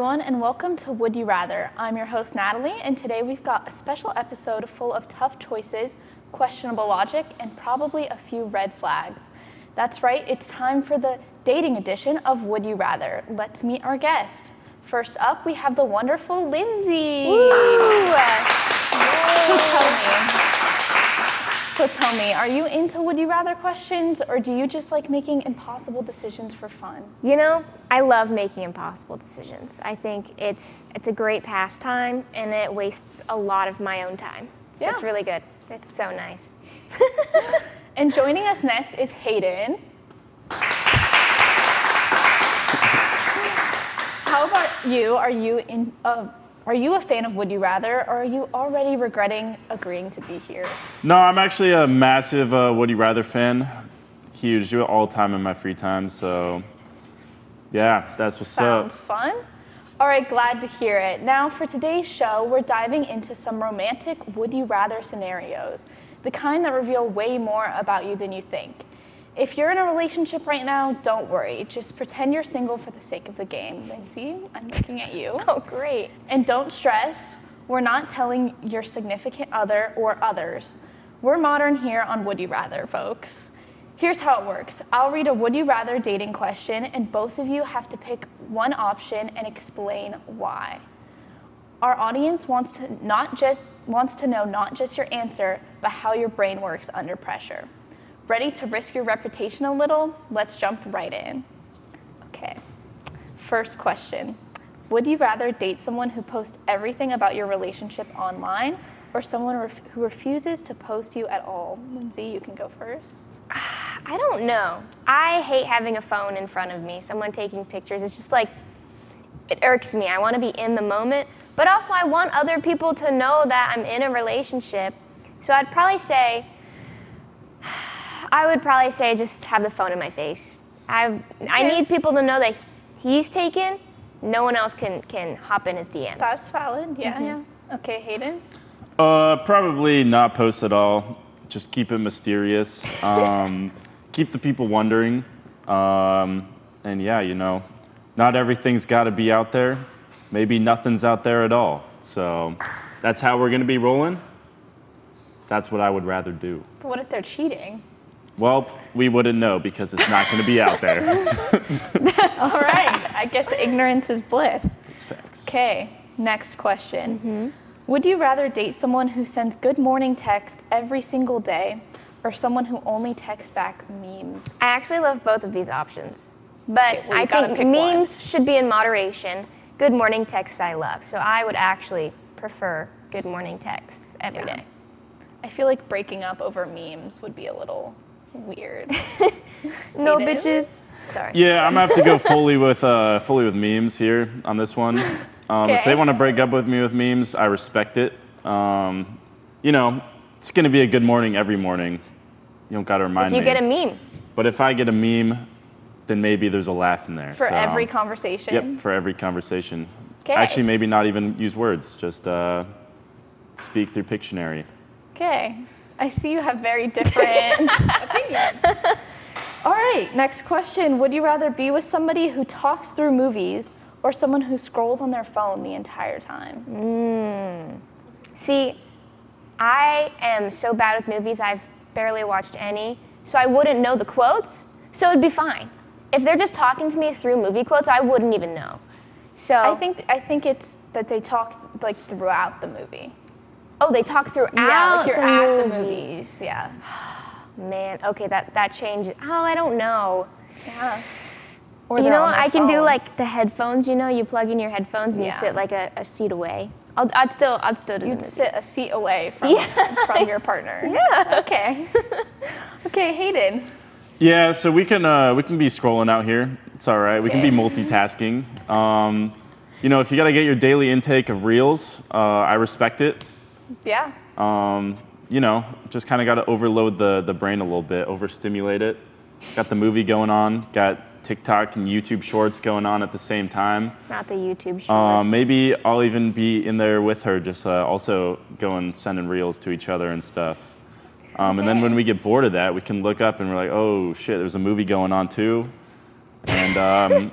everyone, and welcome to Would You Rather. I'm your host, Natalie, and today we've got a special episode full of tough choices, questionable logic, and probably a few red flags. That's right, it's time for the dating edition of Would You Rather. Let's meet our guest. First up, we have the wonderful Lindsay. Woo! So tell me, are you into Would You Rather questions, or do you just like making impossible decisions for fun? You know, I love making impossible decisions. I think it's a great pastime, and it wastes a lot of my own time. So it's really good. It's so nice. And joining us next is Hayden. How about you? Are you a fan of Would You Rather, or are you already regretting agreeing to be here? No, I'm actually a massive Would You Rather fan. Huge, do it all the time in my free time, so yeah, that's what's Sounds up. fun. All right, glad to hear it. Now for today's show, we're diving into some romantic Would You Rather scenarios, the kind that reveal way more about you than you think. If you're in a relationship right now, don't worry. Just pretend you're single for the sake of the game. Lindsay, I'm looking at you. Oh, great. And don't stress. We're not telling your significant other or others. We're modern here on Would You Rather, folks. Here's how it works. I'll read a Would You Rather dating question, and both of you have to pick one option and explain why. Our audience wants to know not just your answer, but how your brain works under pressure. Ready to risk your reputation a little? Let's jump right in. Okay, first question. Would you rather date someone who posts everything about your relationship online, or someone who refuses to post you at all? Lindsay, you can go first. I don't know. I hate having a phone in front of me, someone taking pictures. It's just like, it irks me. I want to be in the moment, but also I want other people to know that I'm in a relationship. So I would probably say just have the phone in my face. I need people to know that he's taken. No one else can hop in his DMs. That's valid. Yeah. Okay, Hayden. Probably not post at all. Just keep it mysterious. Keep the people wondering. And yeah, you know, not everything's got to be out there. Maybe nothing's out there at all. So that's how we're going to be rolling. That's what I would rather do. But what if they're cheating? Well, we wouldn't know because it's not going to be out there. All right. I guess ignorance is bliss. It's facts. Okay, next question. Would you rather date someone who sends good morning text every single day, or someone who only texts back memes? I actually love both of these options, but Okay, well, I you gotta think pick memes should be in moderation. Good morning texts I love, so I would actually prefer good morning texts every day. I feel like breaking up over memes would be a little weird. No Hayden? bitches. Sorry. Yeah, I'm gonna have to go fully with memes here on this one. If they want to break up with me with memes, I respect it. You know, it's gonna be a good morning every morning. You don't gotta remind me. If you get a meme. But if I get a meme, then maybe there's a laugh in there. For every conversation? Yep, for every conversation. Okay. Actually, maybe not even use words. Just speak through Pictionary. Okay. I see you have very different opinions. All right, next question. Would you rather be with somebody who talks through movies, or someone who scrolls on their phone the entire time? See, I am so bad with movies, I've barely watched any, so I wouldn't know the quotes, so it'd be fine. If they're just talking to me through movie quotes, I wouldn't even know. So I think it's that they talk like throughout the movie. Oh, they talk throughout Yeah, like you're the at movie. the movies. Yeah. Man, okay, that changes. Oh, I don't know. Yeah. Or You they're know, on their I can do phone. like the headphones. You know, you plug in your headphones and you Yeah. sit like a seat away. I'd still do the You'd movie. sit a seat away from your partner. Yeah. Okay. Okay, Hayden. Yeah, so we can be scrolling out here. It's all right. We can be multitasking. You know, if you got to get your daily intake of reels, I respect it. Yeah. You know, just kind of got to overload the brain a little bit, overstimulate it. Got the movie going on, got TikTok and YouTube Shorts going on at the same time. Not the YouTube shorts. Maybe I'll even be in there with her, just also going sending reels to each other and stuff. And then when we get bored of that, we can look up and we're like, oh shit, there's a movie going on too. And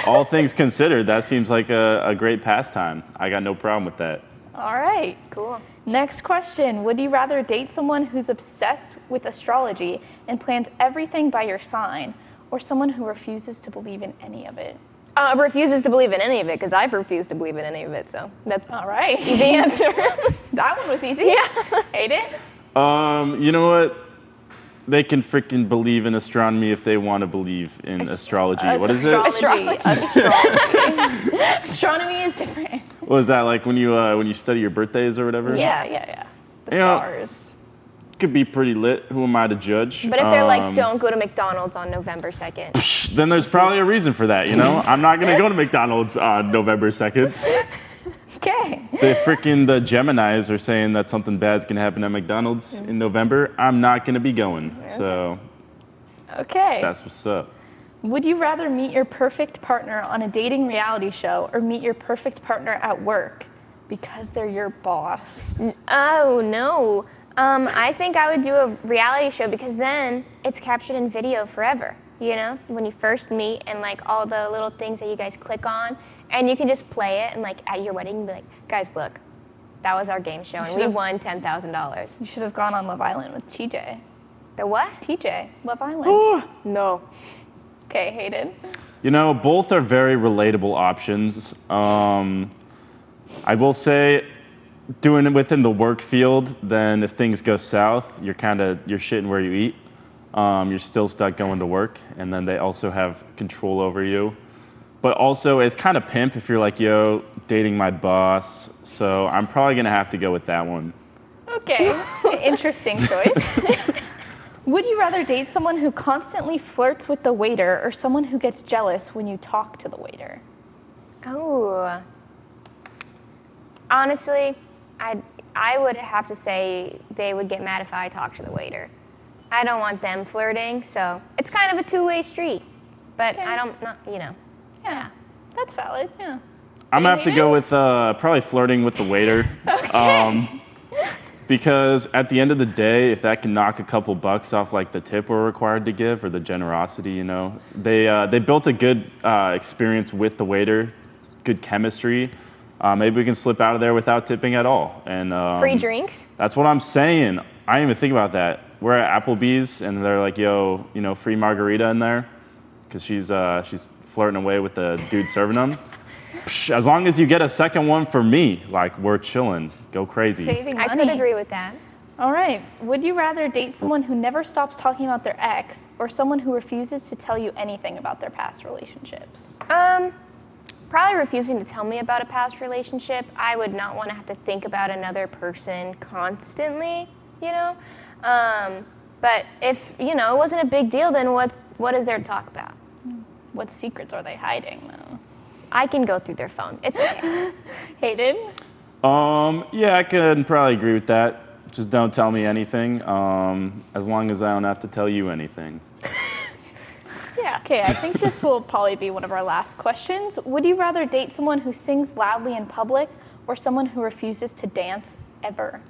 all things considered, that seems like a great pastime. I got no problem with that. All right. Cool. Next question. Would you rather date someone who's obsessed with astrology and plans everything by your sign, or someone who refuses to believe in any of it? Refuses to believe in any of it because I've refused to believe in any of it. So that's All right. the answer. That one was easy. Yeah. Hayden? You know what? They can freaking believe in astronomy if they want to believe in astrology. What is it? Astrology. Astrology. Astronomy is different. What is that, like when you study your birthdays or whatever? Yeah. The You know, stars. Could be pretty lit. Who am I to judge? But if they're like, don't go to McDonald's on November 2nd. Then there's probably a reason for that, you know? I'm not going to go to McDonald's on November 2nd. Okay. The Geminis are saying that something bad's going to happen at McDonald's in November. I'm not going to be going. So Okay. that's what's up. Would you rather meet your perfect partner on a dating reality show or meet your perfect partner at work because they're your boss? Oh, no. I think I would do a reality show because then it's captured in video forever. You know, when you first meet and like all the little things that you guys click on, and you can just play it and like at your wedding be like, guys, look, that was our game show and we won $10,000. You should have gone on Love Island with TJ. The what? TJ, Love Island. No. Okay, Hayden. You know, both are very relatable options. I will say, doing it within the work field, then if things go south, you're shitting where you eat. You're still stuck going to work, and then they also have control over you. But also, it's kind of pimp if you're like, yo, dating my boss. So I'm probably gonna have to go with that one. Okay, interesting choice. Would you rather date someone who constantly flirts with the waiter or someone who gets jealous when you talk to the waiter? Oh. Honestly, I would have to say they would get mad if I talked to the waiter. I don't want them flirting, so it's kind of a two-way street. But Okay. Yeah, that's valid. Yeah. I'm gonna have to go with probably flirting with the waiter. Because at the end of the day, if that can knock a couple bucks off like the tip we're required to give or the generosity, you know, they built a good experience with the waiter, good chemistry. Maybe we can slip out of there without tipping at all. And free drinks. That's what I'm saying. I didn't even think about that. We're at Applebee's and they're like, yo, you know, free margarita in there, because she's flirting away with the dude serving them. As long as you get a second one for me, like, we're chilling. Go crazy. Saving I money. could agree with that. All right. Would you rather date someone who never stops talking about their ex or someone who refuses to tell you anything about their past relationships? Probably refusing to tell me about a past relationship. I would not want to have to think about another person constantly, you know? But if, you know, it wasn't a big deal, then what is there to talk about? What secrets are they hiding, though? I can go through their phone. It's okay. Hayden? Yeah, I could probably agree with that. Just don't tell me anything, as long as I don't have to tell you anything. Yeah. Okay, I think this will probably be one of our last questions. Would you rather date someone who sings loudly in public or someone who refuses to dance ever?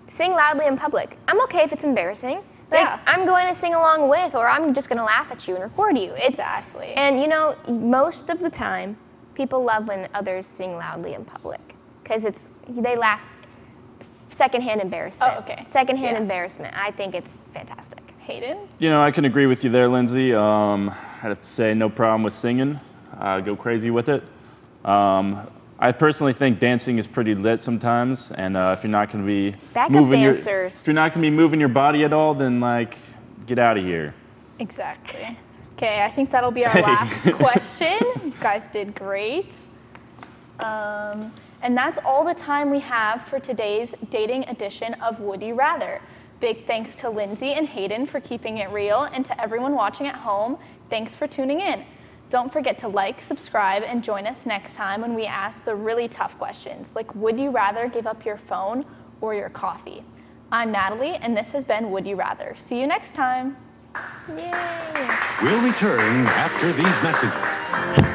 Sing loudly in public. I'm okay if it's embarrassing. Like, Yeah. I'm going to sing along with, or I'm just going to laugh at you and record you. Exactly. And, you know, most of the time, people love when others sing loudly in public because they laugh. Secondhand embarrassment. Oh, okay. Secondhand Yeah. embarrassment. I think it's fantastic. Hayden? You know, I can agree with you there, Lindsay. I'd have to say no problem with singing. Go crazy with it. I personally think dancing is pretty lit sometimes, and if you're not going to be Backup moving dancers. if you're not going to be moving your body at all, then like get out of here. Exactly. Okay, I think that'll be our last question. You guys did great. And that's all the time we have for today's dating edition of Would You Rather. Big thanks to Lindsay and Hayden for keeping it real, and to everyone watching at home, thanks for tuning in. Don't forget to like, subscribe, and join us next time when we ask the really tough questions, like would you rather give up your phone or your coffee? I'm Natalie, and this has been Would You Rather. See you next time. Yay! We'll return after these messages.